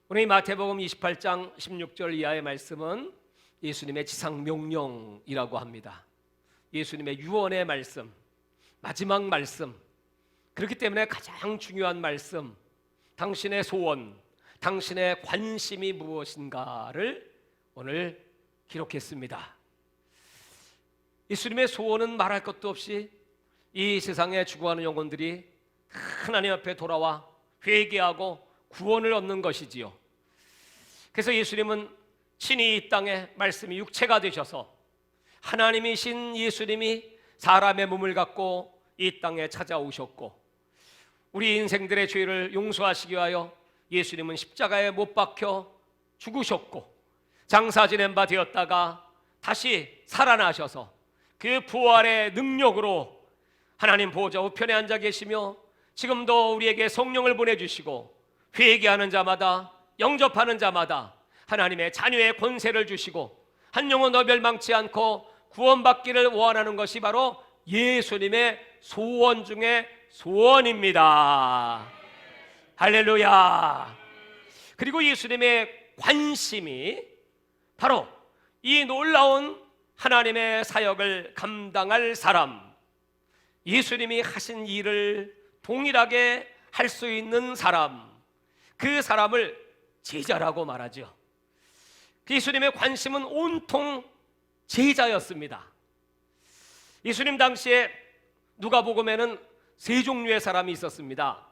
오늘 이 마태복음 28장 16절 이하의 말씀은 예수님의 지상 명령이라고 합니다. 예수님의 유언의 말씀, 마지막 말씀, 그렇기 때문에 가장 중요한 말씀, 당신의 소원, 당신의 관심이 무엇인가를 오늘 기록했습니다. 예수님의 소원은 말할 것도 없이 이 세상에 죽어가는 영혼들이 하나님 앞에 돌아와 회개하고 구원을 얻는 것이지요. 그래서 예수님은 친히 이 땅에 말씀이 육체가 되셔서 하나님이신 예수님이 사람의 몸을 갖고 이 땅에 찾아오셨고, 우리 인생들의 죄를 용서하시기 위하여 예수님은 십자가에 못 박혀 죽으셨고, 장사 지낸 바 되었다가 다시 살아나셔서 그 부활의 능력으로 하나님 보좌 우편에 앉아 계시며 지금도 우리에게 성령을 보내주시고 회개하는 자마다, 영접하는 자마다 하나님의 자녀의 권세를 주시고 한 영혼 더 멸망치 않고 구원받기를 원하는 것이 바로 예수님의 소원 중에 소원입니다. 할렐루야. 그리고 예수님의 관심이 바로 이 놀라운 하나님의 사역을 감당할 사람, 예수님이 하신 일을 동일하게 할 수 있는 사람, 그 사람을 제자라고 말하죠. 예수님의 관심은 온통 제자였습니다. 예수님 당시에 누가복음에는 세 종류의 사람이 있었습니다.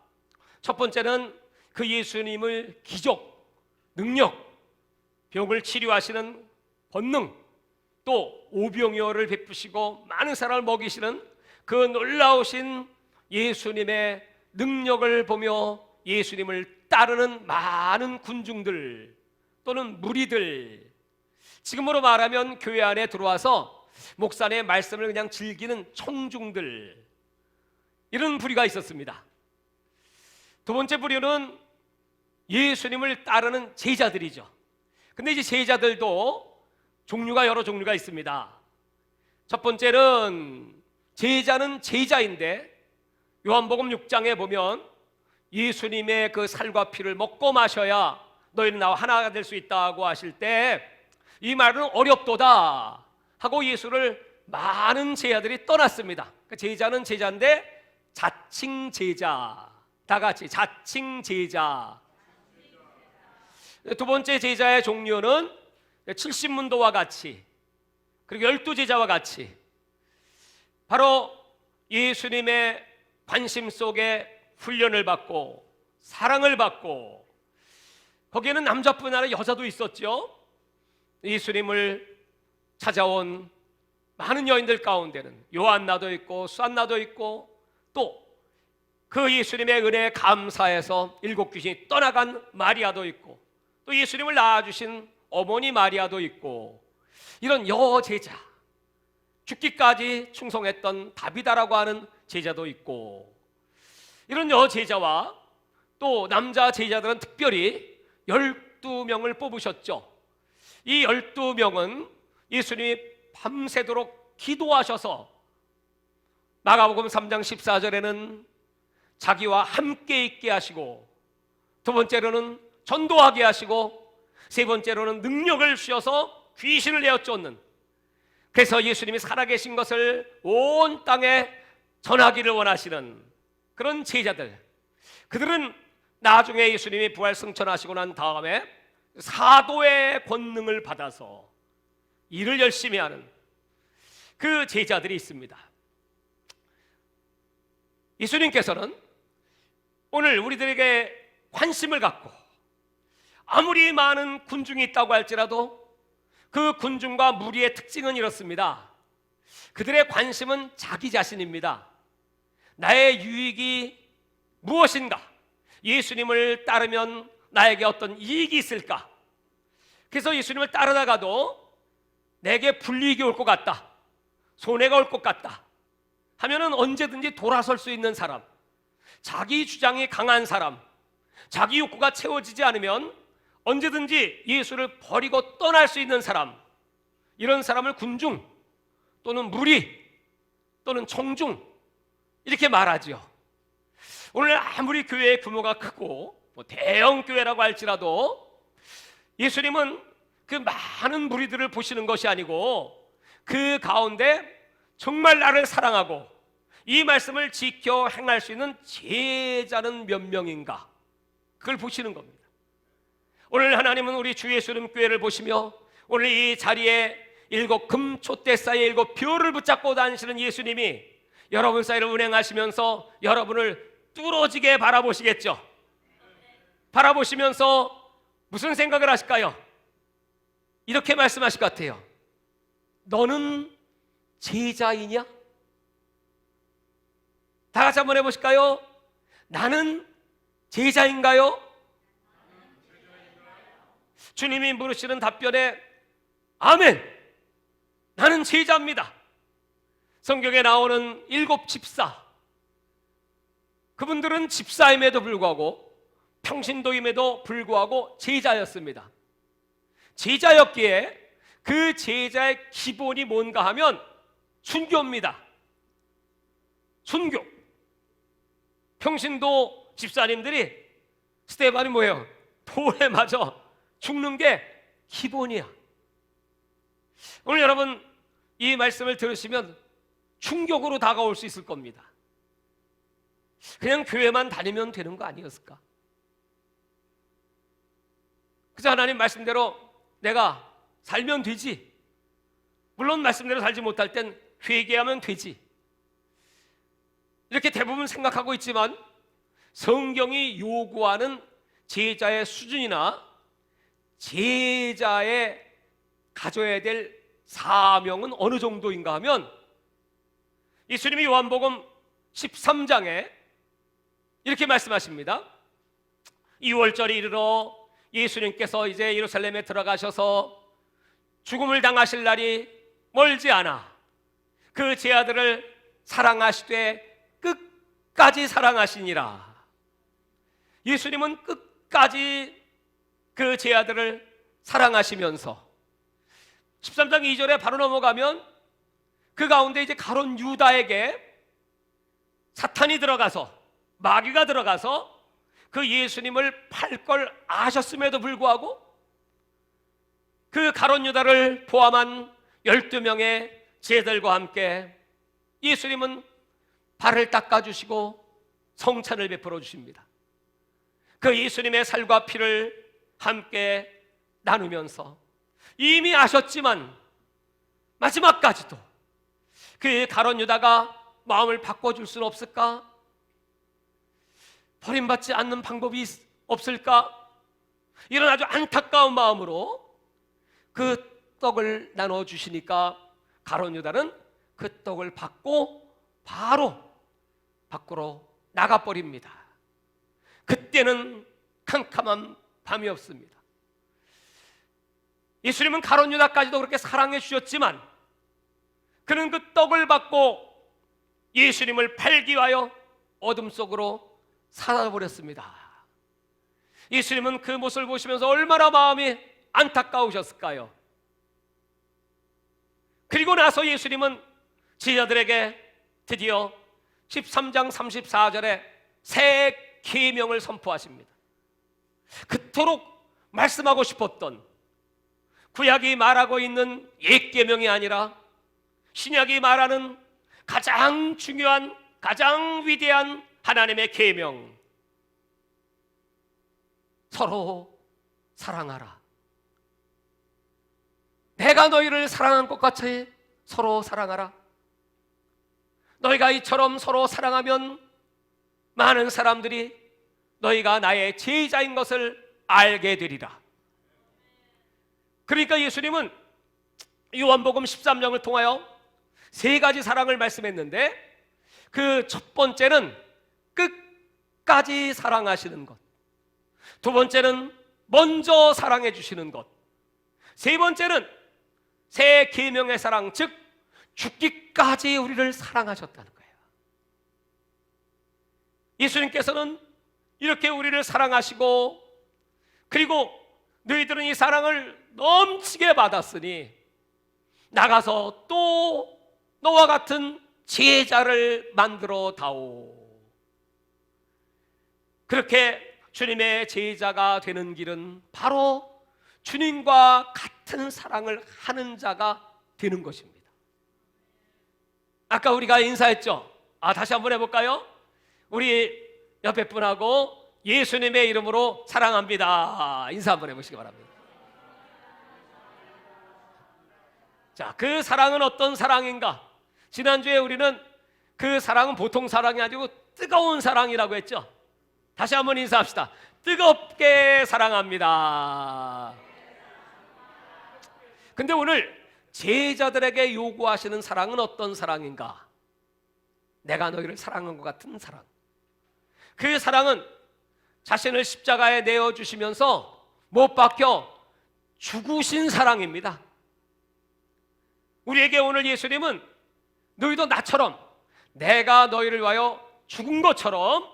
첫 번째는 그 예수님을 기적, 능력, 병을 치료하시는 권능, 또 오병이어를 베푸시고 많은 사람을 먹이시는 그 놀라우신 예수님의 능력을 보며 예수님을 따르는 많은 군중들 또는 무리들, 지금으로 말하면 교회 안에 들어와서 목사님의 말씀을 그냥 즐기는 청중들, 이런 부류가 있었습니다. 두 번째 부류는 예수님을 따르는 제자들이죠. 근데 이제 제자들도 종류가 여러 종류가 있습니다. 첫 번째는 제자는 제자인데 요한복음 6장에 보면 예수님의 그 살과 피를 먹고 마셔야 너희는 나와 하나가 될 수 있다고 하실 때 이 말은 어렵도다 하고 예수를 많은 제자들이 떠났습니다. 제자는 제자인데 자칭 제자, 다 같이 자칭 제자. 두 번째 제자의 종류는 70문도와 같이, 그리고 12제자와 같이 바로 예수님의 관심 속에 훈련을 받고 사랑을 받고, 거기에는 남자뿐 아니라 여자도 있었죠. 예수님을 찾아온 많은 여인들 가운데는 요한나도 있고 수안나도 있고, 또 그 예수님의 은혜에 감사해서 7 귀신이 떠나간 마리아도 있고, 또 예수님을 낳아주신 어머니 마리아도 있고, 이런 여제자, 죽기까지 충성했던 다비다라고 하는 제자도 있고, 이런 여제자와 또 남자 제자들은 특별히 12명을 뽑으셨죠. 이 12명은 예수님이 밤새도록 기도하셔서 마가복음 3장 14절에는 자기와 함께 있게 하시고, 두 번째로는 전도하게 하시고, 세 번째로는 능력을 주셔서 귀신을 내어 쫓는, 그래서 예수님이 살아계신 것을 온 땅에 전하기를 원하시는 그런 제자들, 그들은 나중에 예수님이 부활 승천하시고 난 다음에 사도의 권능을 받아서 일을 열심히 하는 그 제자들이 있습니다. 예수님께서는 오늘 우리들에게 관심을 갖고, 아무리 많은 군중이 있다고 할지라도 그 군중과 무리의 특징은 이렇습니다. 그들의 관심은 자기 자신입니다. 나의 유익이 무엇인가? 예수님을 따르면 나에게 어떤 이익이 있을까? 그래서 예수님을 따르다가도 내게 불이익이 올 것 같다, 손해가 올 것 같다 하면은 언제든지 돌아설 수 있는 사람, 자기 주장이 강한 사람, 자기 욕구가 채워지지 않으면 언제든지 예수를 버리고 떠날 수 있는 사람, 이런 사람을 군중 또는 무리 또는 청중 이렇게 말하죠. 오늘 아무리 교회의 규모가 크고 대형 교회라고 할지라도 예수님은 그 많은 무리들을 보시는 것이 아니고 그 가운데 정말 나를 사랑하고 이 말씀을 지켜 행할 수 있는 제자는 몇 명인가, 그걸 보시는 겁니다. 오늘 하나님은 우리 주 예수님 교회를 보시며 오늘 이 자리에 7 금촛대 사이에 7 벼를 붙잡고 다니시는 예수님이 여러분 사이를 운행하시면서 여러분을 뚫어지게 바라보시겠죠. 바라보시면서 무슨 생각을 하실까요? 이렇게 말씀하실 것 같아요. 너는 제자이냐? 다 같이 한번 해보실까요? 나는 제자인가요? 주님이 물으시는 답변에 아멘! 나는 제자입니다. 성경에 나오는 7 집사, 그분들은 집사임에도 불구하고 평신도임에도 불구하고 제자였습니다. 제자였기에 그 제자의 기본이 뭔가 하면 순교입니다. 순교. 평신도 집사님들이 스테반이 뭐예요? 돌에 맞아 죽는 게 기본이야. 오늘 여러분 이 말씀을 들으시면 충격으로 다가올 수 있을 겁니다. 그냥 교회만 다니면 되는 거 아니었을까? 그저 하나님 말씀대로 내가 살면 되지. 물론 말씀대로 살지 못할 땐 회개하면 되지. 이렇게 대부분 생각하고 있지만 성경이 요구하는 제자의 수준이나 제자의 가져야 될 사명은 어느 정도인가 하면 예수님이 요한복음 13장에 이렇게 말씀하십니다. 2월절이 이르러 예수님께서 이제 예루살렘에 들어가셔서 죽음을 당하실 날이 멀지 않아 그 제 아들을 사랑하시되 끝까지 사랑하시니라. 예수님은 끝까지 그 제 아들을 사랑하시면서 13장 2절에 바로 넘어가면 그 가운데 이제 가룟 유다에게 사탄이 들어가서 마귀가 들어가서 그 예수님을 팔 걸 아셨음에도 불구하고 그 가룟 유다를 포함한 12명의 제자들과 함께 예수님은 발을 닦아주시고 성찬을 베풀어 주십니다. 그 예수님의 살과 피를 함께 나누면서 이미 아셨지만 마지막까지도 그 가룟 유다가 마음을 바꿔줄 수는 없을까? 버림받지 않는 방법이 없을까? 이런 아주 안타까운 마음으로 그 떡을 나눠주시니까 가룟 유다는 그 떡을 받고 바로 밖으로 나가버립니다. 그때는 캄캄한 밤이었습니다. 예수님은 가룟 유다까지도 그렇게 사랑해 주셨지만 그는 그 떡을 받고 예수님을 팔기 위하여 어둠 속으로 사라져버렸습니다. 예수님은 그 모습을 보시면서 얼마나 마음이 안타까우셨을까요? 그리고 나서 예수님은 제자들에게 드디어 13장 34절에 새 계명을 선포하십니다. 그토록 말씀하고 싶었던 구약이 말하고 있는 옛 계명이 아니라 신약이 말하는 가장 중요한 가장 위대한 하나님의 계명, 서로 사랑하라. 내가 너희를 사랑한 것 같이 서로 사랑하라. 너희가 이처럼 서로 사랑하면 많은 사람들이 너희가 나의 제자인 것을 알게 되리라. 그러니까 예수님은 요한복음 13장을 통하여 3가지 사랑을 말씀했는데 그 첫 번째는 끝까지 사랑하시는 것, 두 번째는 먼저 사랑해 주시는 것, 세 번째는 새 계명의 사랑, 즉 죽기까지 우리를 사랑하셨다는 거예요. 예수님께서는 이렇게 우리를 사랑하시고 그리고 너희들은 이 사랑을 넘치게 받았으니 나가서 또 너와 같은 제자를 만들어 다오. 그렇게 주님의 제자가 되는 길은 바로 주님과 같은 사랑을 하는 자가 되는 것입니다. 아까 우리가 인사했죠? 다시 한번 해볼까요? 우리 옆에 분하고 예수님의 이름으로 사랑합니다. 인사 한번 해보시기 바랍니다. 자, 그 사랑은 어떤 사랑인가? 지난주에 우리는 그 사랑은 보통 사랑이 아니고 뜨거운 사랑이라고 했죠? 다시 한번 인사합시다. 뜨겁게 사랑합니다. 근데 오늘 제자들에게 요구하시는 사랑은 어떤 사랑인가? 내가 너희를 사랑한 것 같은 사랑. 그 사랑은 자신을 십자가에 내어주시면서 못 박혀 죽으신 사랑입니다. 우리에게 오늘 예수님은 너희도 나처럼 내가 너희를 위하여 죽은 것처럼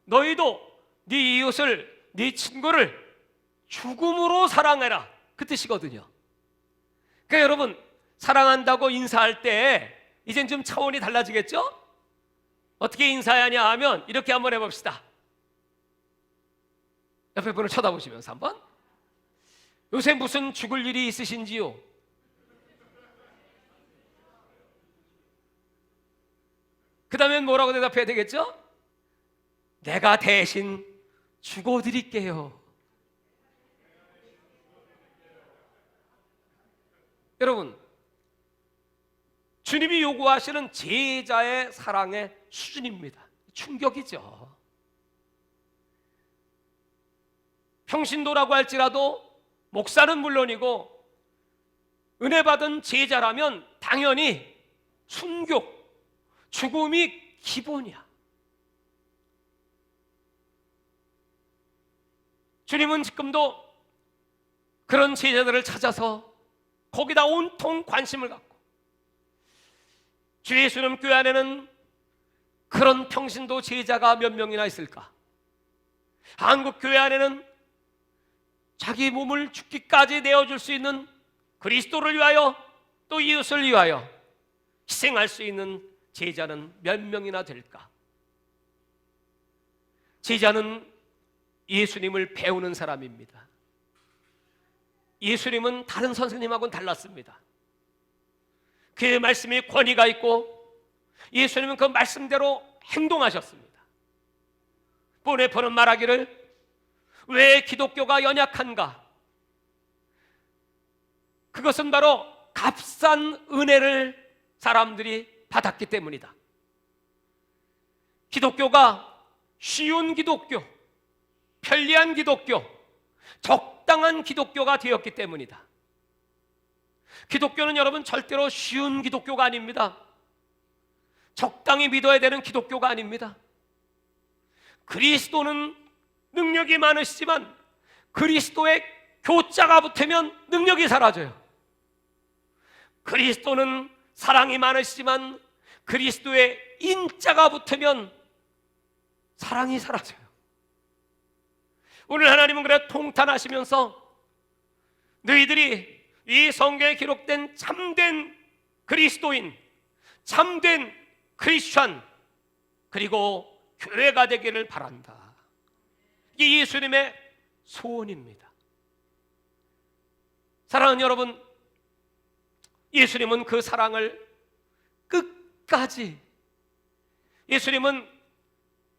너희도 네 이웃을, 네 친구를 죽음으로 사랑해라, 그 뜻이거든요. 그러니까 여러분, 사랑한다고 인사할 때 이젠 좀 차원이 달라지겠죠? 어떻게 인사하냐 하면 이렇게 한번 해봅시다. 옆에 분을 쳐다보시면서 한번, 요새 무슨 죽을 일이 있으신지요? 그 다음엔 뭐라고 대답해야 되겠죠? 내가 대신 죽어드릴게요. 여러분, 주님이 요구하시는 제자의 사랑의 수준입니다. 충격이죠. 평신도라고 할지라도 목사는 물론이고 은혜 받은 제자라면 당연히 순교, 죽음이 기본이야. 주님은 지금도 그런 제자들을 찾아서 거기다 온통 관심을 갖고, 주 예수님 교회 안에는 그런 평신도 제자가 몇 명이나 있을까? 한국 교회 안에는 자기 몸을 죽기까지 내어줄 수 있는, 그리스도를 위하여 또 이웃을 위하여 희생할 수 있는 제자는 몇 명이나 될까? 제자는 예수님을 배우는 사람입니다. 예수님은 다른 선생님하고는 달랐습니다. 그의 말씀에 권위가 있고 예수님은 그 말씀대로 행동하셨습니다. 보네포는 말하기를, 왜 기독교가 연약한가? 그것은 바로 값싼 은혜를 사람들이 받았기 때문이다. 기독교가 쉬운 기독교, 편리한 기독교, 적당한 기독교가 되었기 때문이다. 기독교는 여러분 절대로 쉬운 기독교가 아닙니다. 적당히 믿어야 되는 기독교가 아닙니다. 그리스도는 능력이 많으시지만 그리스도의 교자가 붙으면 능력이 사라져요. 그리스도는 사랑이 많으시지만 그리스도의 인자가 붙으면 사랑이 사라져요. 오늘 하나님은 그래 통탄하시면서 너희들이 이 성경에 기록된 참된 그리스도인, 참된 크리스천, 그리고 교회가 되기를 바란다. 이게 예수님의 소원입니다. 사랑하는 여러분, 예수님은 그 사랑을 끝까지, 예수님은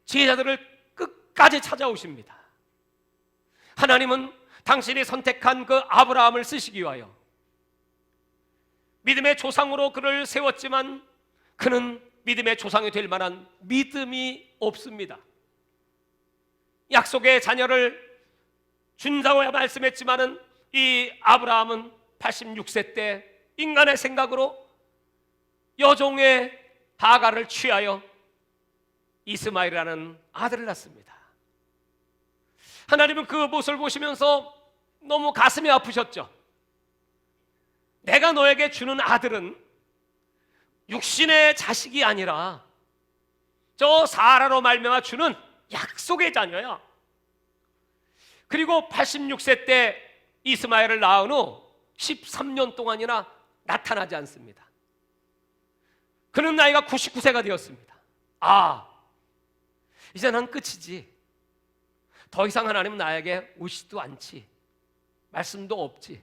제자들을 끝까지 찾아오십니다. 하나님은 당신이 선택한 그 아브라함을 쓰시기 위하여 믿음의 조상으로 그를 세웠지만 그는 믿음의 조상이 될 만한 믿음이 없습니다. 약속의 자녀를 준다고 말씀했지만은 이 아브라함은 86세 때 인간의 생각으로 여종의 하갈을 취하여 이스마엘이라는 아들을 낳습니다. 하나님은 그 모습을 보시면서 너무 가슴이 아프셨죠. 내가 너에게 주는 아들은 육신의 자식이 아니라 저 사라로 말미암아 주는 약속의 자녀야. 그리고 86세 때 이스마엘을 낳은 후 13년 동안이나 나타나지 않습니다. 그는 나이가 99세가 되었습니다. 이제 난 끝이지. 더 이상 하나님은 나에게 오시지도 않지 말씀도 없지.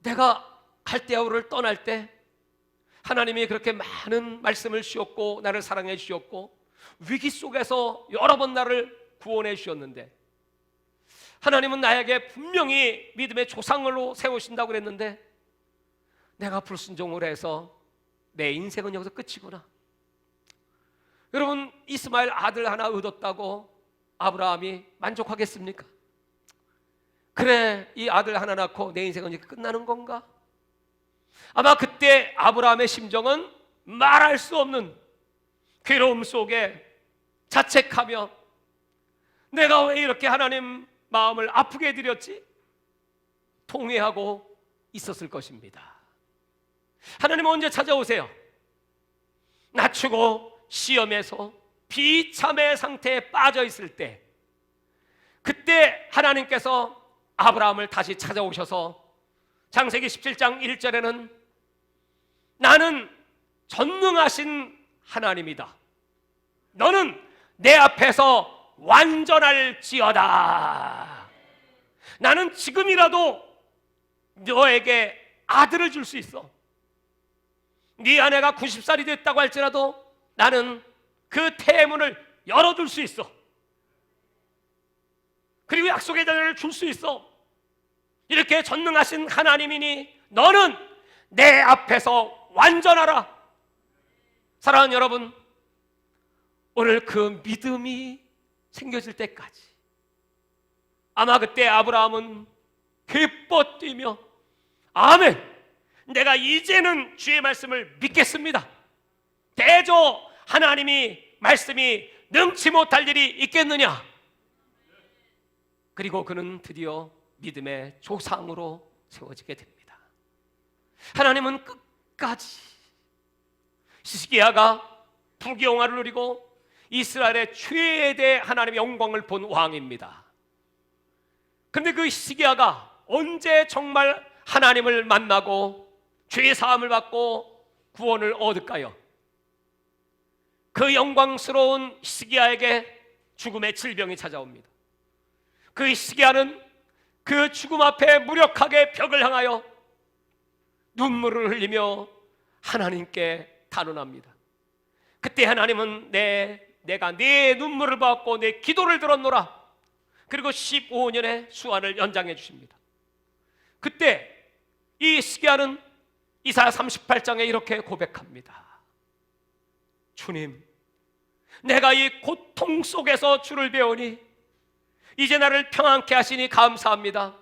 내가 갈대아우를 떠날 때 하나님이 그렇게 많은 말씀을 주셨고 나를 사랑해 주셨고 위기 속에서 여러 번 나를 구원해 주셨는데, 하나님은 나에게 분명히 믿음의 조상으로 세우신다고 그랬는데 내가 불순종을 해서 내 인생은 여기서 끝이구나. 여러분, 이스마엘 아들 하나 얻었다고 아브라함이 만족하겠습니까? 그래, 이 아들 하나 낳고 내 인생은 이렇게 끝나는 건가? 아마 그때 아브라함의 심정은 말할 수 없는 괴로움 속에 자책하며 내가 왜 이렇게 하나님 마음을 아프게 해드렸지? 통회하고 있었을 것입니다. 하나님은 언제 찾아오세요? 낮추고 시험에서 비참의 상태에 빠져 있을 때, 그때 하나님께서 아브라함을 다시 찾아오셔서 창세기 17장 1절에는 나는 전능하신 하나님이다. 너는 내 앞에서 완전할지어다. 나는 지금이라도 너에게 아들을 줄 수 있어. 네 아내가 90살이 됐다고 할지라도 나는 그 태문을 열어둘 수 있어. 그리고 약속의 자녀를 줄 수 있어. 이렇게 전능하신 하나님이니 너는 내 앞에서 완전하라. 사랑하는 여러분, 오늘 그 믿음이 생겨질 때까지 아마 그때 아브라함은 기뻐 뛰며 아멘, 내가 이제는 주의 말씀을 믿겠습니다. 대저 하나님이 말씀이 능치 못할 일이 있겠느냐. 그리고 그는 드디어 믿음의 조상으로 세워지게 됩니다. 하나님은 끝까지 히스기야가 부귀영화를 누리고 이스라엘의 최대 하나님의 영광을 본 왕입니다. 그런데 그 히스기야가 언제 정말 하나님을 만나고 죄 사함을 받고 구원을 얻을까요? 그 영광스러운 히스기야에게 죽음의 질병이 찾아옵니다. 그 히스기야는 그 죽음 앞에 무력하게 벽을 향하여 눈물을 흘리며 하나님께 단언합니다. 그때 하나님은 내가 네 눈물을 받고 내 기도를 들었노라. 그리고 15년의 수완을 연장해 주십니다. 그때 이 히스기야는 이사야 38장에 이렇게 고백합니다. 주님, 내가 이 고통 속에서 주를 배우니 이제 나를 평안케 하시니 감사합니다.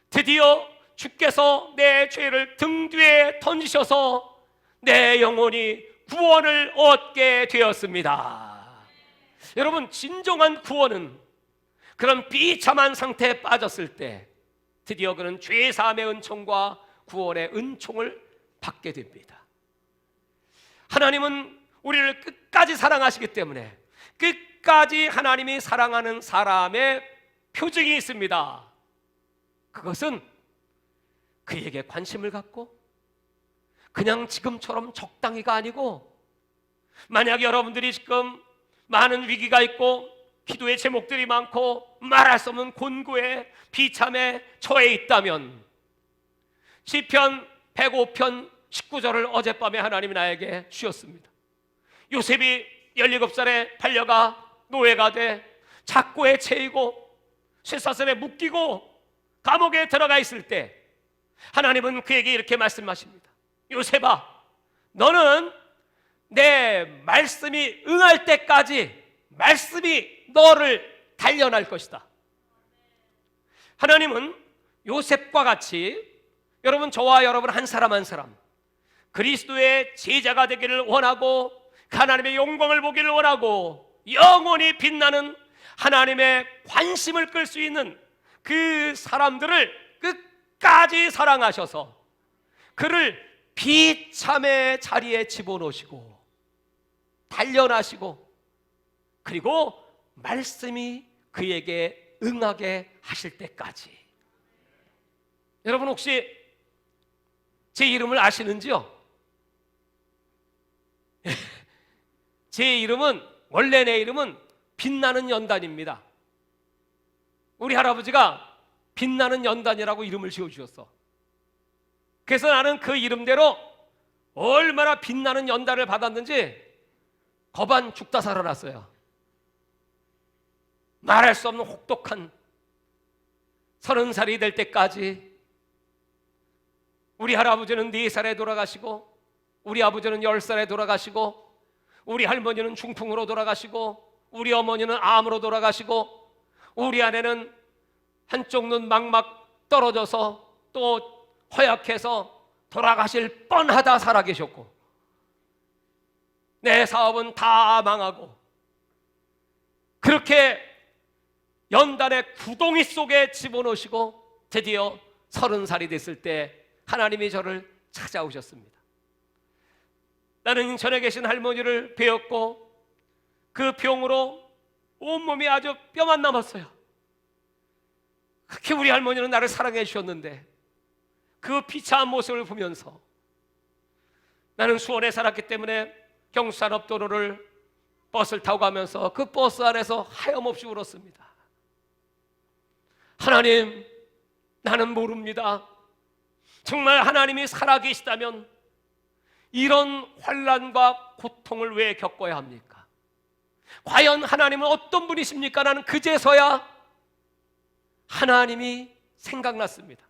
드디어 주께서 내 죄를 등 뒤에 던지셔서 내 영혼이 구원을 얻게 되었습니다. 여러분, 진정한 구원은 그런 비참한 상태에 빠졌을 때 드디어 그는 죄 사함의 은총과 구원의 은총을 받게 됩니다. 하나님은 우리를 끝까지 사랑하시기 때문에 끝까지 하나님이 사랑하는 사람의 표징이 있습니다. 그것은 그에게 관심을 갖고 그냥 지금처럼 적당히가 아니고, 만약 여러분들이 지금 많은 위기가 있고 기도의 제목들이 많고 말할 수 없는 곤고에 비참에 처해 있다면 시편 105편 19절을 어젯밤에 하나님이 나에게 주셨습니다. 요셉이 17살에 팔려가 노예가 돼 작고에 채이고 쇠사슬에 묶이고 감옥에 들어가 있을 때 하나님은 그에게 이렇게 말씀하십니다. 요셉아, 너는 내 말씀이 응할 때까지 말씀이 너를 단련할 것이다. 하나님은 요셉과 같이 여러분, 저와 여러분 한 사람 한 사람 그리스도의 제자가 되기를 원하고 하나님의 영광을 보기를 원하고 영원히 빛나는 하나님의 관심을 끌 수 있는 그 사람들을 끝까지 사랑하셔서 그를 비참의 자리에 집어넣으시고 단련하시고 그리고 말씀이 그에게 응하게 하실 때까지. 여러분, 혹시 제 이름을 아시는지요? 제 이름은, 원래 내 이름은 빛나는 연단입니다. 우리 할아버지가 빛나는 연단이라고 이름을 지어주셨어. 그래서 나는 그 이름대로 얼마나 빛나는 연단을 받았는지 거반 죽다 살아났어요. 말할 수 없는 혹독한 30살이 될 때까지 우리 할아버지는 4살에 돌아가시고, 우리 아버지는 10살에 돌아가시고, 우리 할머니는 중풍으로 돌아가시고, 우리 어머니는 암으로 돌아가시고, 우리 아내는 한쪽 눈 막막 떨어져서 또 허약해서 돌아가실 뻔하다 살아계셨고, 내 사업은 다 망하고, 그렇게 연단의 구덩이 속에 집어넣으시고 드디어 30살이 됐을 때 하나님이 저를 찾아오셨습니다. 나는 전에 계신 할머니를 뵈었고 그 병으로 온몸이 아주 뼈만 남았어요. 그렇게 우리 할머니는 나를 사랑해 주셨는데 그 비참한 모습을 보면서 나는 수원에 살았기 때문에 경수산업도로를 버스를 타고 가면서 그 버스 안에서 하염없이 울었습니다. 하나님, 나는 모릅니다. 정말 하나님이 살아계시다면 이런 환난과 고통을 왜 겪어야 합니까? 과연 하나님은 어떤 분이십니까? 나는 그제서야 하나님이 생각났습니다.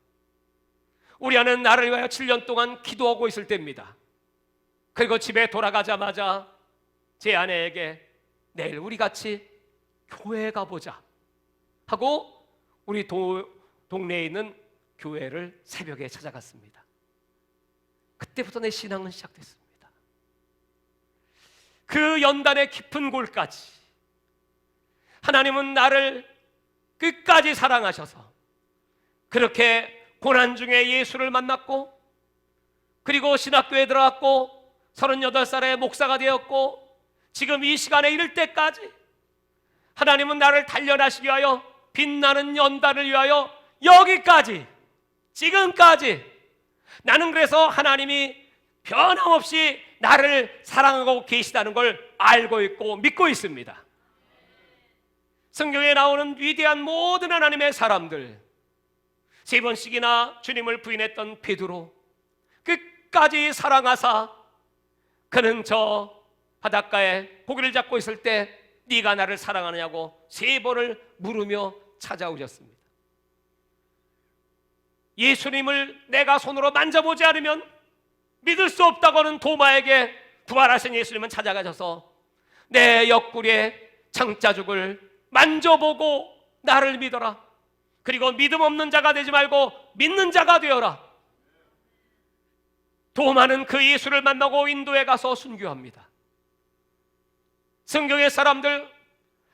우리 아내는 나를 위하여 7년 동안 기도하고 있을 때입니다. 그리고 집에 돌아가자마자 제 아내에게 내일 우리 같이 교회 가보자 하고 우리 동네에 있는 교회를 새벽에 찾아갔습니다. 그때부터 내 신앙은 시작됐습니다. 그 연단의 깊은 골까지 하나님은 나를 끝까지 사랑하셔서 그렇게 고난 중에 예수를 만났고, 그리고 신학교에 들어갔고 38살에 목사가 되었고, 지금 이 시간에 이를 때까지 하나님은 나를 단련하시기 위하여 빛나는 연단을 위하여 여기까지, 지금까지 나는 그래서 하나님이 변함없이 나를 사랑하고 계시다는 걸 알고 있고 믿고 있습니다. 성경에 나오는 위대한 모든 하나님의 사람들, 3번씩이나 주님을 부인했던 베드로, 끝까지 사랑하사 그는 저 바닷가에 고기를 잡고 있을 때 네가 나를 사랑하느냐고 3번을 물으며 찾아오셨습니다. 예수님을 내가 손으로 만져보지 않으면 믿을 수 없다고 하는 도마에게 부활하신 예수님은 찾아가셔서 내 옆구리에 창자죽을 만져보고 나를 믿어라. 그리고 믿음 없는 자가 되지 말고 믿는 자가 되어라. 도마는 그 예수를 만나고 인도에 가서 순교합니다. 성경의 사람들,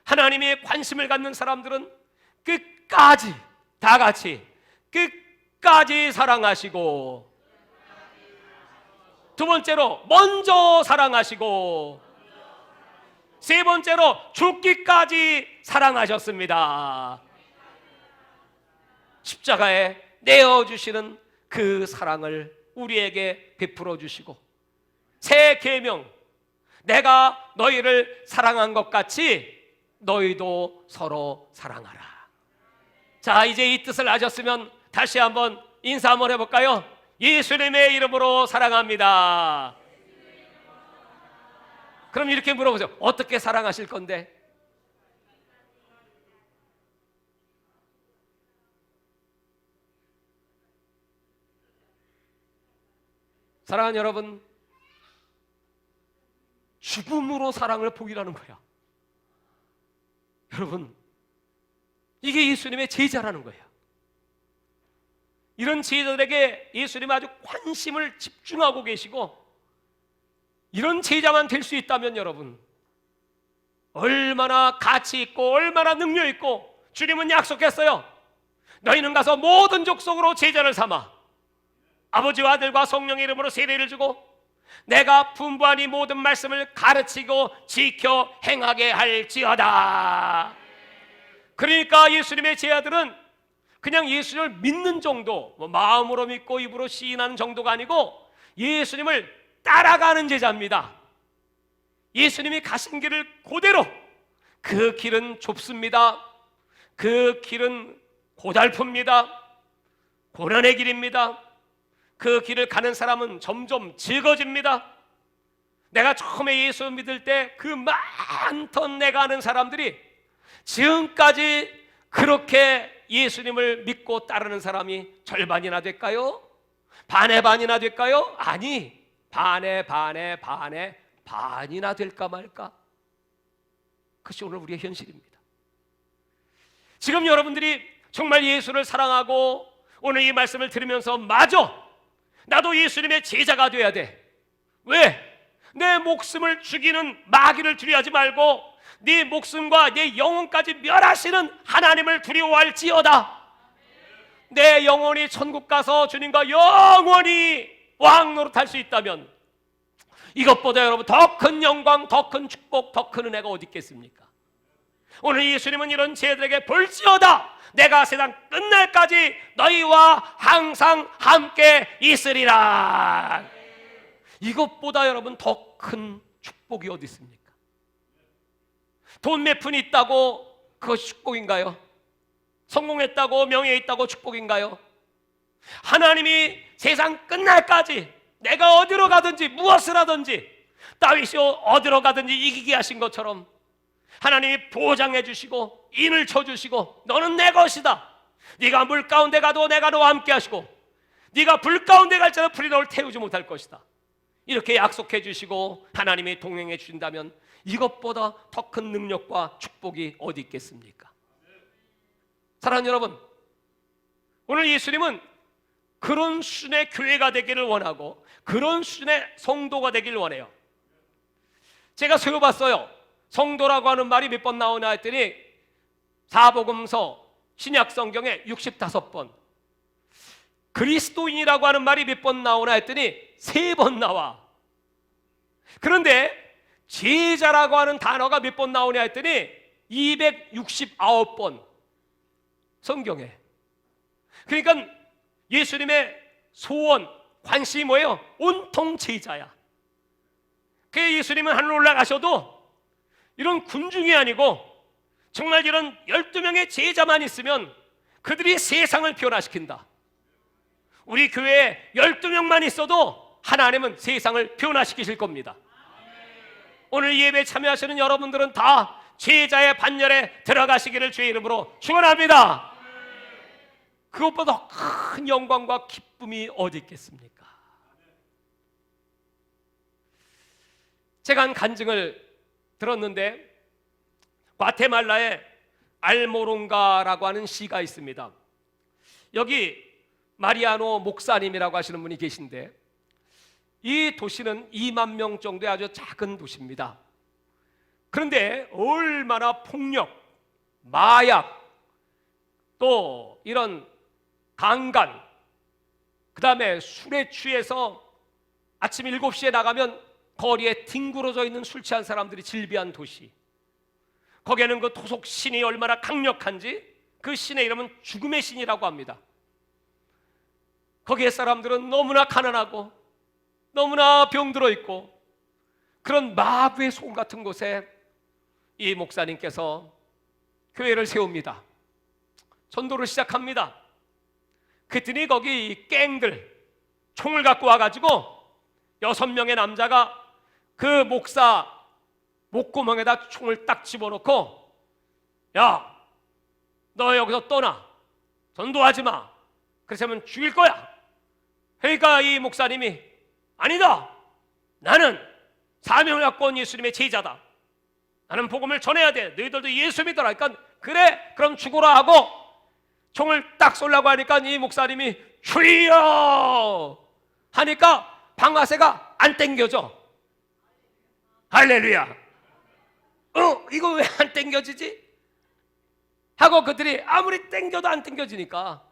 하나님의 관심을 갖는 사람들은 끝까지, 다 같이 끝까지 사랑하시고, 두 번째로 먼저 사랑하시고, 세 번째로 죽기까지 사랑하셨습니다. 십자가에 내어주시는 그 사랑을 우리에게 베풀어 주시고, 새 계명, 내가 너희를 사랑한 것 같이 너희도 서로 사랑하라. 자, 이제 이 뜻을 아셨으면 다시 한번 인사 한번 해볼까요? 예수님의 이름으로 사랑합니다. 그럼 이렇게 물어보세요. 어떻게 사랑하실 건데? 사랑하는 여러분, 죽음으로 사랑을 보이라는 거야. 여러분, 이게 예수님의 제자라는 거예요. 이런 제자들에게 예수님은 아주 관심을 집중하고 계시고, 이런 제자만 될 수 있다면 여러분, 얼마나 가치 있고 얼마나 능력 있고, 주님은 약속했어요. 너희는 가서 모든 족속으로 제자를 삼아 아버지와 아들과 성령의 이름으로 세례를 주고 내가 분부한 이 모든 말씀을 가르치고 지켜 행하게 할지어다. 그러니까 예수님의 제자들은 그냥 예수님을 믿는 정도, 마음으로 믿고 입으로 시인하는 정도가 아니고 예수님을 따라가는 제자입니다. 예수님이 가신 길을 그대로, 그 길은 좁습니다. 그 길은 고달픕니다. 고난의 길입니다. 그 길을 가는 사람은 점점 즐거집니다. 내가 처음에 예수 믿을 때 그 많던 내가 아는 사람들이 지금까지 그렇게 예수님을 믿고 따르는 사람이 절반이나 될까요? 반의 반이나 될까요? 아니, 반의 반이나 될까 말까? 그것이 오늘 우리의 현실입니다. 지금 여러분들이 정말 예수를 사랑하고 오늘 이 말씀을 들으면서 맞아, 나도 예수님의 제자가 돼야 돼. 왜? 내 목숨을 죽이는 마귀를 두려워하지 말고 네 목숨과 네 영혼까지 멸하시는 하나님을 두려워할지어다. 내 영혼이 천국 가서 주님과 영원히 왕노릇할 수 있다면 이것보다 여러분 더 큰 영광, 더 큰 축복, 더 큰 은혜가 어디 있겠습니까? 오늘 예수님은 이런 제자들에게 볼지어다, 내가 세상 끝날까지 너희와 항상 함께 있으리라. 이것보다 여러분 더 큰 축복이 어디 있습니까? 돈 몇 푼 있다고 그것이 축복인가요? 성공했다고 명예 있다고 축복인가요? 하나님이 세상 끝날까지 내가 어디로 가든지 무엇을 하든지 다윗이 어디로 가든지 이기게 하신 것처럼 하나님이 보장해 주시고 인을 쳐주시고 너는 내 것이다. 네가 물 가운데 가도 내가 너와 함께 하시고 네가 불 가운데 갈지라도 불이 너를 태우지 못할 것이다. 이렇게 약속해 주시고 하나님이 동행해 주신다면 이것보다 더 큰 능력과 축복이 어디 있겠습니까? 사랑하는 여러분, 오늘 예수님은 그런 수준의 교회가 되기를 원하고 그런 수준의 성도가 되기를 원해요. 제가 세워봤어요. 성도라고 하는 말이 몇 번 나오나 했더니 사복음서 신약성경에 65번, 그리스도인이라고 하는 말이 몇 번 나오나 했더니 3번 나와. 그런데 제자라고 하는 단어가 몇 번 나오냐 했더니 269번 성경에. 그러니까 예수님의 소원, 관심이 뭐예요? 온통 제자야. 그래서 예수님은 하늘 올라가셔도 이런 군중이 아니고 정말 이런 12명의 제자만 있으면 그들이 세상을 변화시킨다. 우리 교회에 12명만 있어도 하나님은 세상을 변화시키실 겁니다. 오늘 예배에 참여하시는 여러분들은 다 제자의 반열에 들어가시기를 주의 이름으로 축원합니다. 그것보다 큰 영광과 기쁨이 어디 있겠습니까? 제가 한 간증을 들었는데 과테말라에 알모론가라고 하는 시가 있습니다. 여기 마리아노 목사님이라고 하시는 분이 계신데 이 도시는 2만 명 정도의 아주 작은 도시입니다. 그런데 얼마나 폭력, 마약, 또 이런 강간, 그 다음에 술에 취해서 아침 7시에 나가면 거리에 뒹굴어져 있는 술 취한 사람들이 질비한 도시. 거기에는 그 토속 신이 얼마나 강력한지 그 신의 이름은 죽음의 신이라고 합니다. 거기에 사람들은 너무나 가난하고 너무나 병들어 있고 그런 마부의 소굴 같은 곳에 이 목사님께서 교회를 세웁니다. 전도를 시작합니다. 그랬더니 거기 이 갱들 총을 갖고 와가지고 6명의 남자가 그 목사 목구멍에다 총을 딱 집어넣고 야, 너 여기서 떠나. 전도하지 마. 그렇다면 죽일 거야. 그러니까 이 목사님이 아니다. 나는 사명을 갖고 온 예수님의 제자다. 나는 복음을 전해야 돼. 너희들도 예수 믿어라. 그러니까 그래 그럼 죽어라 하고 총을 딱 쏘려고 하니까 이 목사님이 주여 하니까 방아쇠가 안 땡겨져. 할렐루야. 이거 왜 안 땡겨지지? 하고 그들이 아무리 땡겨도 안 땡겨지니까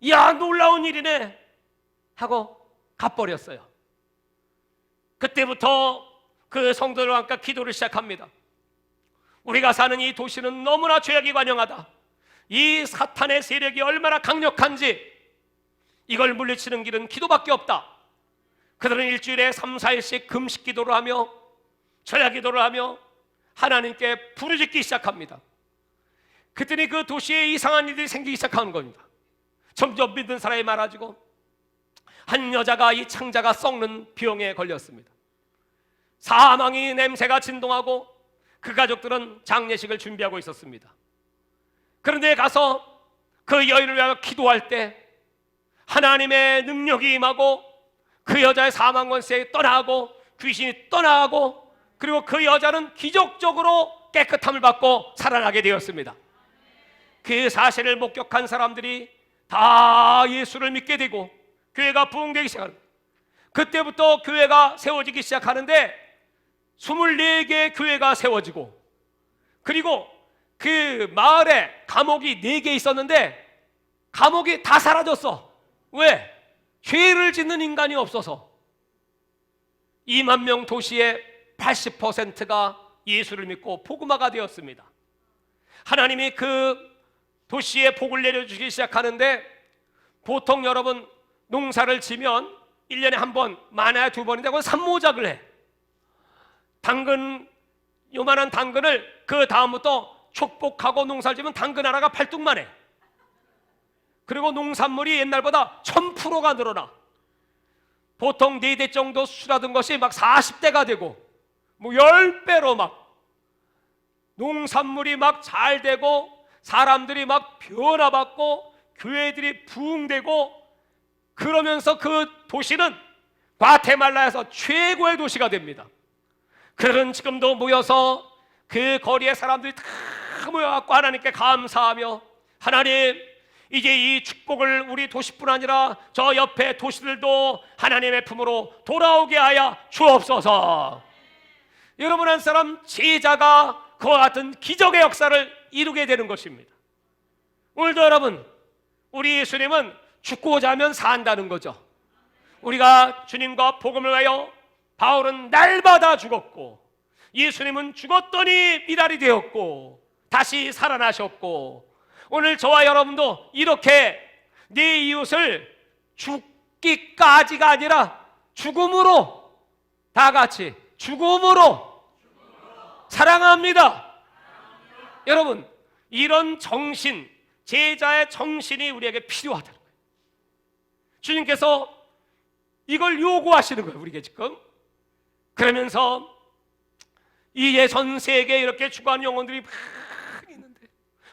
야, 놀라운 일이네 하고 가버렸어요. 그때부터 그 성도들과 함께 기도를 시작합니다. 우리가 사는 이 도시는 너무나 죄악이 관영하다. 이 사탄의 세력이 얼마나 강력한지 이걸 물리치는 길은 기도밖에 없다. 그들은 일주일에 3, 4일씩 금식 기도를 하며 절야 기도를 하며 하나님께 부르짖기 시작합니다. 그랬더니 그 도시에 이상한 일들이 생기기 시작하는 겁니다. 점점 믿는 사람이 많아지고 한 여자가 이 창자가 썩는 병에 걸렸습니다. 사망의 냄새가 진동하고 그 가족들은 장례식을 준비하고 있었습니다. 그런데 가서 그 여인을 위하여 기도할 때 하나님의 능력이 임하고 그 여자의 사망 권세 떠나고 귀신이 떠나고 그리고 그 여자는 기적적으로 깨끗함을 받고 살아나게 되었습니다. 그 사실을 목격한 사람들이 다 예수를 믿게 되고 교회가 부흥되기 시작합니다. 그때부터 교회가 세워지기 시작하는데 24개의 교회가 세워지고 그리고 그 마을에 감옥이 4개 있었는데 감옥이 다 사라졌어. 왜? 죄를 짓는 인간이 없어서. 2만 명 도시의 80%가 예수를 믿고 복음화가 되었습니다. 하나님이 그 도시에 복을 내려주기 시작하는데 보통 여러분 농사를 지면 1년에 한 번, 많아야 2번인데 그건 산모작을 해. 당근, 요만한 당근을 그 다음부터 축복하고 농사를 지면 당근 하나가 팔뚝만 해. 그리고 농산물이 옛날보다 1000%가 늘어나. 보통 4대 정도 수라던 것이 막 40대가 되고 뭐 10배로 막 농산물이 막 잘 되고 사람들이 막 변화받고 교회들이 부흥되고 그러면서 그 도시는 과테말라에서 최고의 도시가 됩니다. 그들은 지금도 모여서 그 거리의 사람들이 다 모여갖고 하나님께 감사하며 하나님 이제 이 축복을 우리 도시뿐 아니라 저 옆에 도시들도 하나님의 품으로 돌아오게 하여 주옵소서. 여러분 한 사람 제자가 그와 같은 기적의 역사를 이루게 되는 것입니다. 오늘도 여러분 우리 예수님은 죽고자 하면 산다는 거죠. 우리가 주님과 복음을 위하여 바울은 날마다 죽었고 예수님은 죽었더니 미달이 되었고 다시 살아나셨고 오늘 저와 여러분도 이렇게 내 이웃을 죽기까지가 아니라 죽음으로 다 같이 죽음으로 사랑합니다. 여러분 이런 정신, 제자의 정신이 우리에게 필요하다는 거예요. 주님께서 이걸 요구하시는 거예요, 우리에게 지금. 그러면서 이 전 세계에 이렇게 죽어가는 영혼들이 막 있는데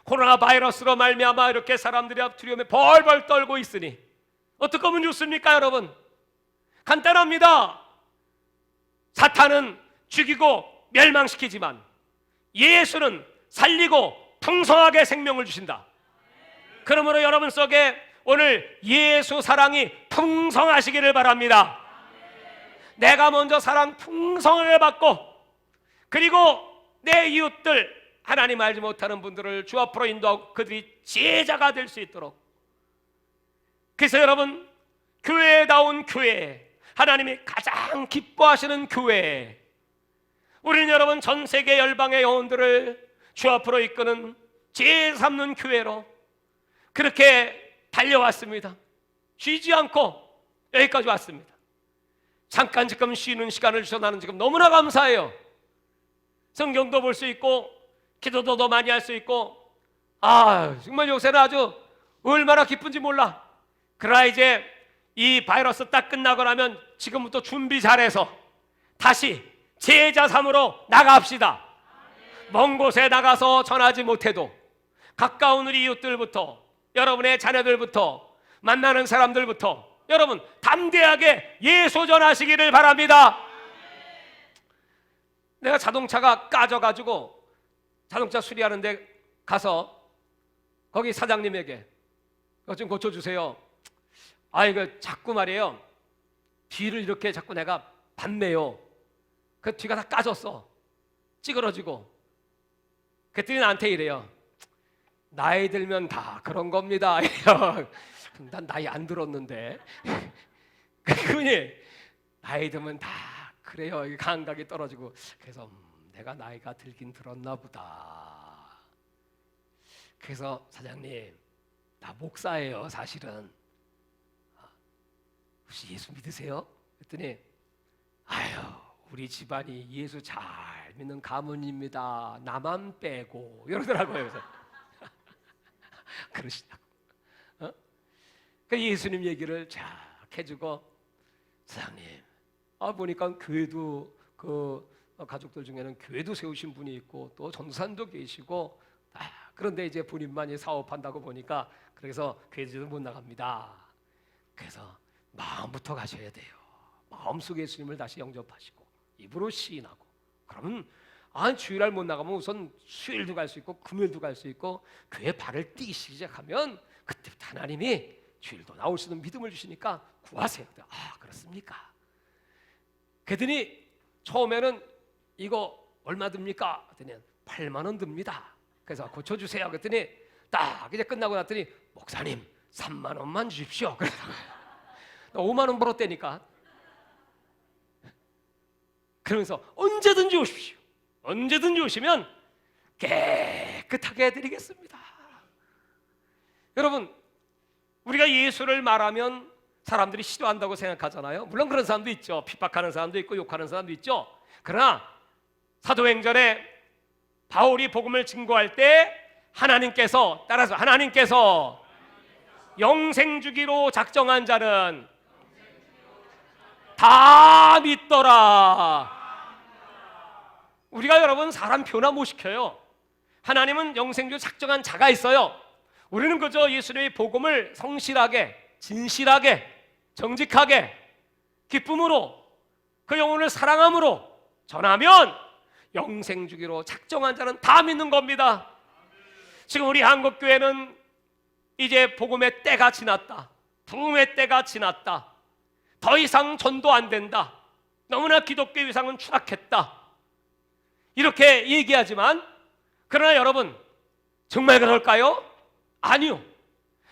코로나 바이러스로 말미암아 이렇게 사람들이 두려움에 벌벌 떨고 있으니 어떻게 하면 좋습니까, 여러분? 간단합니다. 사탄은 죽이고 멸망시키지만 예수는 살리고 풍성하게 생명을 주신다. 그러므로 여러분 속에 오늘 예수 사랑이 풍성하시기를 바랍니다. 내가 먼저 사랑 풍성하게 받고 그리고 내 이웃들 하나님 알지 못하는 분들을 주 앞으로 인도하고 그들이 제자가 될 수 있도록. 그래서 여러분 교회다운 교회, 하나님이 가장 기뻐하시는 교회, 우리는 여러분 전 세계 열방의 영혼들을 주 앞으로 이끄는 제3는 교회로 그렇게 달려왔습니다. 쉬지 않고 여기까지 왔습니다. 잠깐 지금 쉬는 시간을 주셔서 나는 지금 너무나 감사해요. 성경도 볼 수 있고 기도도 더 많이 할 수 있고 정말 요새는 아주 얼마나 기쁜지 몰라. 그러나 이제 이 바이러스 딱 끝나고 나면 지금부터 준비 잘해서 다시 제자 삼으로 나갑시다. 먼 곳에 나가서 전하지 못해도 가까운 우리 이웃들부터 여러분의 자녀들부터 만나는 사람들부터 여러분 담대하게 예수 전하시기를 바랍니다. 내가 자동차가 까져가지고 자동차 수리하는데 가서 거기 사장님에게 이거 좀 고쳐주세요. 이거 자꾸 말이에요 뒤를 이렇게 자꾸 내가 봤네요. 그 뒤가 다 까졌어. 찌그러지고. 그랬더니 나한테 이래요. 나이 들면 다 그런 겁니다. 난 나이 안 들었는데. 그분이 나이 들면 다 그래요. 감각이 떨어지고. 그래서 내가 나이가 들긴 들었나 보다. 그래서 사장님, 나 목사예요 사실은. 혹시 예수 믿으세요? 그랬더니 우리 집안이 예수 잘 믿는 가문입니다. 나만 빼고 이러더라고요. 그래서 그러시냐고. 그 예수님 얘기를 쫙 해주고, 사장님, 보니까 교회도 가족들 중에는 교회도 세우신 분이 있고 또 전산도 계시고, 그런데 이제 본인만이 사업한다고 보니까 그래서 교회도 못 나갑니다. 그래서 마음부터 가셔야 돼요. 마음속에 예수님을 다시 영접하시고 입으로 시인하고, 그러면 주일날 못 나가면 우선 수요일도 갈 수 있고 금요일도 갈 수 있고 교회 발을 뛰기 시작하면 그때부터 하나님이 주일도 나올 수 있는 믿음을 주시니까 구하세요. 그렇습니까? 그랬더니 처음에는 이거 얼마 듭니까? 그랬더니 8만 원 듭니다. 그래서 고쳐주세요. 그랬더니 딱 이제 끝나고 났더니 목사님 3만 원만 주십시오. 그러다가 5만 원 벌었다니까. 그러면서 언제든지 오십시오. 언제든지 오시면 깨끗하게 해드리겠습니다. 여러분, 우리가 예수를 말하면 사람들이 싫어한다고 생각하잖아요. 물론 그런 사람도 있죠. 핍박하는 사람도 있고 욕하는 사람도 있죠. 그러나 사도행전에 바울이 복음을 증거할 때 하나님께서, 따라서 하나님께서 영생 주기로 작정한 자는 다 믿더라. 우리가 여러분 사람 변화 못 시켜요. 하나님은 영생주 작정한 자가 있어요. 우리는 그저 예수님의 복음을 성실하게, 진실하게, 정직하게, 기쁨으로, 그 영혼을 사랑함으로 전하면 영생주기로 작정한 자는 다 믿는 겁니다. 지금 우리 한국교회는 이제 복음의 때가 지났다, 부흥의 때가 지났다, 더 이상 전도 안 된다, 너무나 기독교 위상은 추락했다, 이렇게 얘기하지만, 그러나 여러분 정말 그럴까요? 아니요.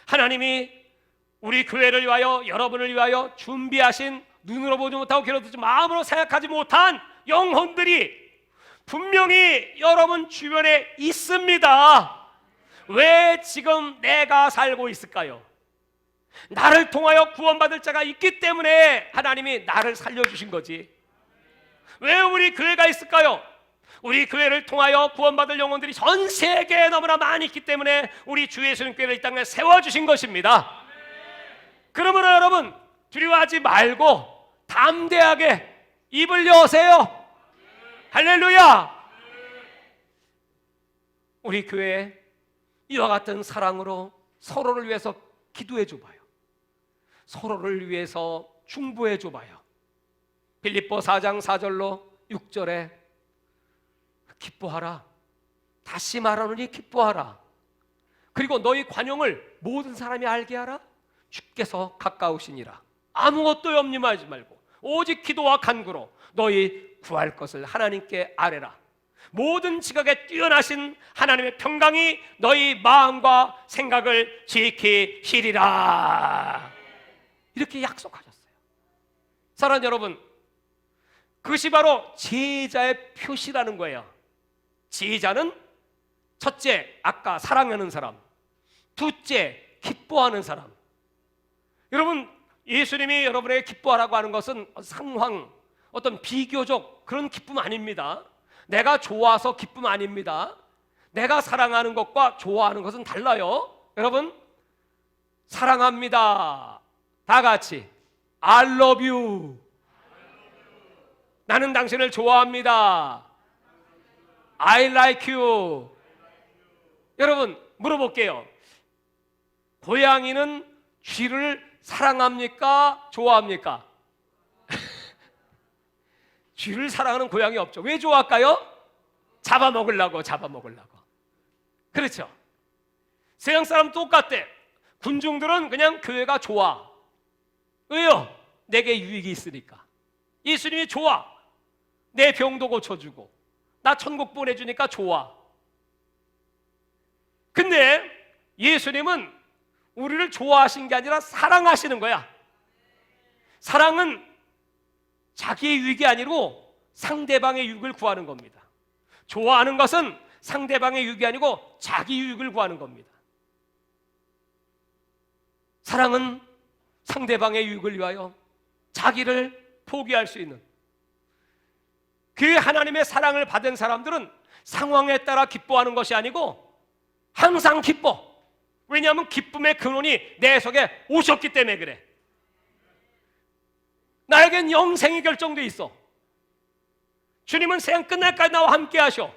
하나님이 우리 교회를 위하여, 여러분을 위하여 준비하신, 눈으로 보지 못하고 귀로 듣지 마음으로 생각하지 못한 영혼들이 분명히 여러분 주변에 있습니다. 왜 지금 내가 살고 있을까요? 나를 통하여 구원받을 자가 있기 때문에 하나님이 나를 살려주신 거지. 왜 우리 교회가 있을까요? 우리 교회를 통하여 구원받을 영혼들이 전 세계에 너무나 많이 있기 때문에 우리 주 예수님 교회를 이 땅에 세워주신 것입니다. 그러므로 여러분 두려워하지 말고 담대하게 입을 여세요. 할렐루야. 우리 교회에 이와 같은 사랑으로 서로를 위해서 기도해 줘봐요. 서로를 위해서 중보해 줘봐요. 빌립보 4장 4절로 6절에 기뻐하라. 다시 말하노니 기뻐하라. 그리고 너희 관용을 모든 사람이 알게 하라. 주께서 가까우시니라. 아무것도 염려하지 말고 오직 기도와 간구로 너희 구할 것을 하나님께 아뢰라. 모든 지각에 뛰어나신 하나님의 평강이 너희 마음과 생각을 지키시리라. 이렇게 약속하셨어요. 사랑하는 여러분, 그것이 바로 제자의 표시라는 거예요. 제자는 첫째, 아까 사랑하는 사람, 둘째, 기뻐하는 사람. 여러분, 예수님이 여러분에게 기뻐하라고 하는 것은 상황, 어떤 비교적 그런 기쁨 아닙니다. 내가 좋아서 기쁨 아닙니다. 내가 사랑하는 것과 좋아하는 것은 달라요. 여러분, 사랑합니다. 다 같이 I love you. 나는 당신을 좋아합니다. I like you. 여러분 물어볼게요. 고양이는 쥐를 사랑합니까? 좋아합니까? 쥐를 사랑하는 고양이 없죠. 왜 좋아할까요? 잡아먹으려고. 그렇죠. 세상 사람 똑같대. 군중들은 그냥 교회가 좋아. 왜요? 내게 유익이 있으니까. 예수님이 좋아. 내 병도 고쳐주고 나 천국 보내주니까 좋아. 근데 예수님은 우리를 좋아하신 게 아니라 사랑하시는 거야. 사랑은 자기의 유익이 아니고 상대방의 유익을 구하는 겁니다. 좋아하는 것은 상대방의 유익이 아니고 자기 유익을 구하는 겁니다. 사랑은 상대방의 유익을 위하여 자기를 포기할 수 있는, 그 하나님의 사랑을 받은 사람들은 상황에 따라 기뻐하는 것이 아니고 항상 기뻐. 왜냐하면 기쁨의 근원이 내 속에 오셨기 때문에 그래. 나에겐 영생이 결정돼 있어. 주님은 세상 끝날까지 나와 함께 하셔.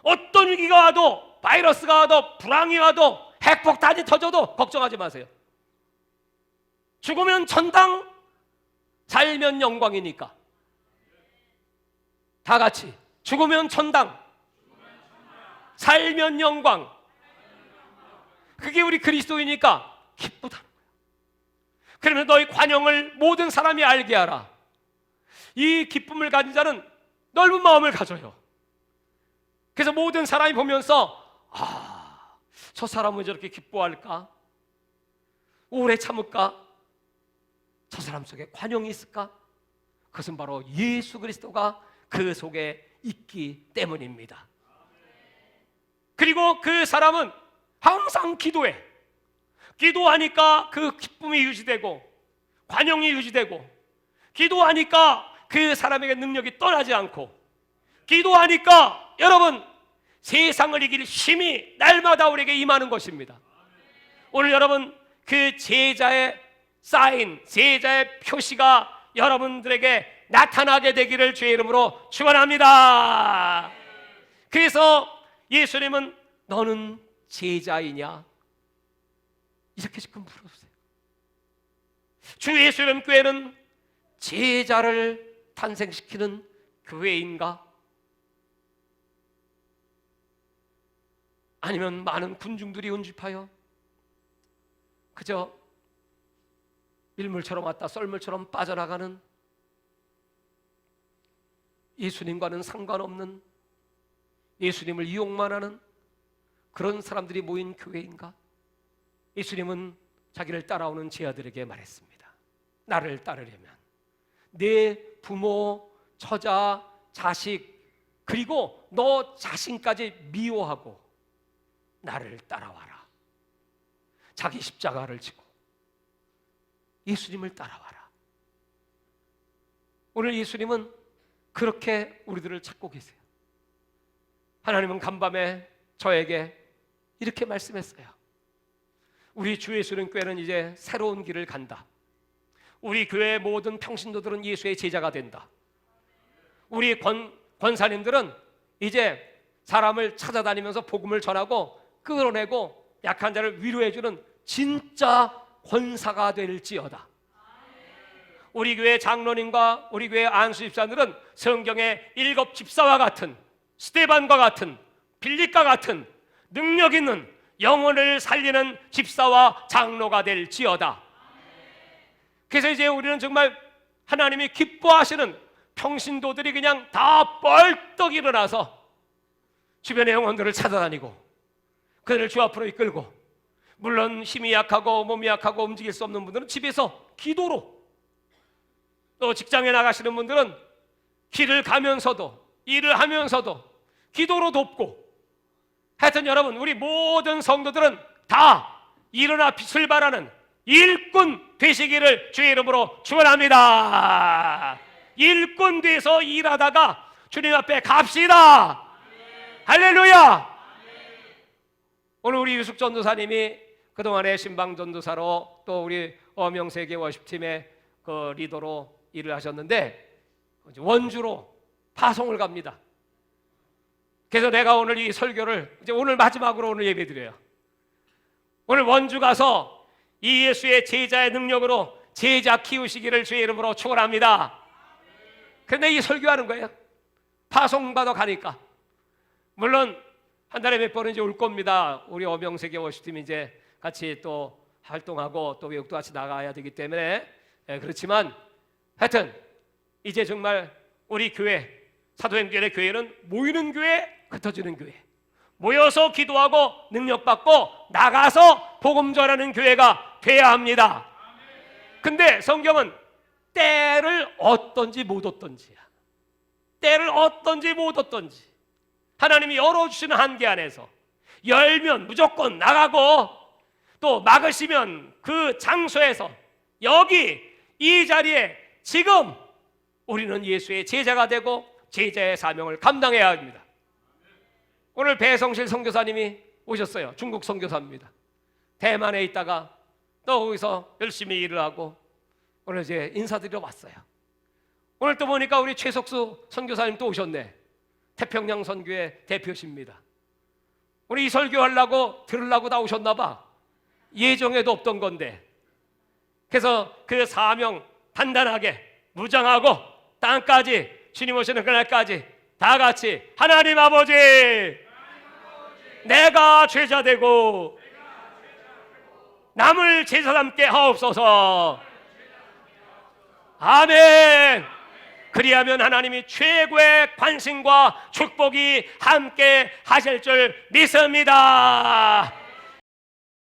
어떤 위기가 와도, 바이러스가 와도, 불황이 와도, 핵폭탄이 터져도 걱정하지 마세요. 죽으면 천당, 살면 영광이니까. 다 같이 죽으면 천당, 살면 영광. 그게 우리 그리스도이니까 기쁘다는 거야. 그러면 너희 관용을 모든 사람이 알게 하라. 이 기쁨을 가진 자는 넓은 마음을 가져요. 그래서 모든 사람이 보면서 저 사람은 저렇게 기뻐할까? 오래 참을까? 저 사람 속에 관용이 있을까? 그것은 바로 예수 그리스도가 그 속에 있기 때문입니다. 그리고 그 사람은 항상 기도해. 기도하니까 그 기쁨이 유지되고 관용이 유지되고, 기도하니까 그 사람에게 능력이 떠나지 않고, 기도하니까 여러분 세상을 이길 힘이 날마다 우리에게 임하는 것입니다. 오늘 여러분 그 제자의 사인, 제자의 표시가 여러분들에게 나타나게 되기를 주의 이름으로 축원합니다. 그래서 예수님은 너는 제자이냐? 이렇게 지금 물어보세요. 주 예수님 교회는 제자를 탄생시키는 교회인가? 아니면 많은 군중들이 운집하여 그저 밀물처럼 왔다 썰물처럼 빠져나가는, 예수님과는 상관없는, 예수님을 이용만 하는 그런 사람들이 모인 교회인가? 예수님은 자기를 따라오는 제자들에게 말했습니다. 나를 따르려면 내 부모, 처자, 자식, 그리고 너 자신까지 미워하고 나를 따라와라. 자기 십자가를 지고 예수님을 따라와라. 오늘 예수님은 그렇게 우리들을 찾고 계세요. 하나님은 간밤에 저에게 이렇게 말씀했어요. 우리 주 예수님 교회는 이제 새로운 길을 간다. 우리 교회의 모든 평신도들은 예수의 제자가 된다. 우리 권사님들은 이제 사람을 찾아다니면서 복음을 전하고 끌어내고 약한 자를 위로해주는 진짜 권사가 될지어다. 우리 교회 장로님과 우리 교회 안수 집사들은 성경의 7 집사와 같은, 스데반과 같은, 빌립과 같은 능력 있는 영혼을 살리는 집사와 장로가 될지어다. 그래서 이제 우리는 정말 하나님이 기뻐하시는 평신도들이 그냥 다 벌떡 일어나서 주변의 영혼들을 찾아다니고 그들을 주 앞으로 이끌고, 물론 힘이 약하고 몸이 약하고 움직일 수 없는 분들은 집에서 기도로, 또 직장에 나가시는 분들은 길을 가면서도 일을 하면서도 기도로 돕고, 하여튼 여러분 우리 모든 성도들은 다 일어나 빛을 발하는 일꾼 되시기를 주의 이름으로 축원합니다. 일꾼 돼서 일하다가 주님 앞에 갑시다. 할렐루야. 오늘 우리 유숙 전도사님이 그동안의 신방 전도사로 또 우리 어명세계 워십팀의 그 리더로 일을 하셨는데 원주로 파송을 갑니다. 그래서 내가 오늘 이 설교를 이제 오늘 마지막으로 오늘 예배드려요. 오늘 원주 가서 이 예수의 제자의 능력으로 제자 키우시기를 주의 이름으로 축원합니다. 그런데 이 설교하는 거예요. 파송받아 가니까. 물론 한 달에 몇 번은 이제 올 겁니다. 우리 어명세계 워십팀이 이제 같이 또 활동하고 또 외국도 같이 나가야 되기 때문에. 그렇지만 하여튼 이제 정말 우리 교회, 사도행전의 교회는 모이는 교회, 흩어지는 교회, 모여서 기도하고 능력받고 나가서 복음 전하는 교회가 돼야 합니다. 근데 성경은 때를 얻든지 못 얻든지야. 때를 얻든지 못 얻든지 하나님이 열어주시는 한계 안에서 열면 무조건 나가고, 또 막으시면 그 장소에서 여기 이 자리에 지금 우리는 예수의 제자가 되고 제자의 사명을 감당해야 합니다. 오늘 배성실 선교사님이 오셨어요. 중국 선교사입니다. 대만에 있다가 또 거기서 열심히 일을 하고 오늘 이제 인사드리러 왔어요. 오늘 또 보니까 우리 최석수 선교사님 또 오셨네. 태평양 선교회 대표십니다. 우리 이 설교하려고 들으려고 다 오셨나 봐. 예정에도 없던 건데. 그래서 그 사명 단단하게 무장하고 땅까지 주님 오시는 그날까지 다 같이 하나님 아버지 내가 제자 되고 남을 제자 삼게 하옵소서. 아멘. 그리하면 하나님이 최고의 관심과 축복이 함께 하실 줄 믿습니다.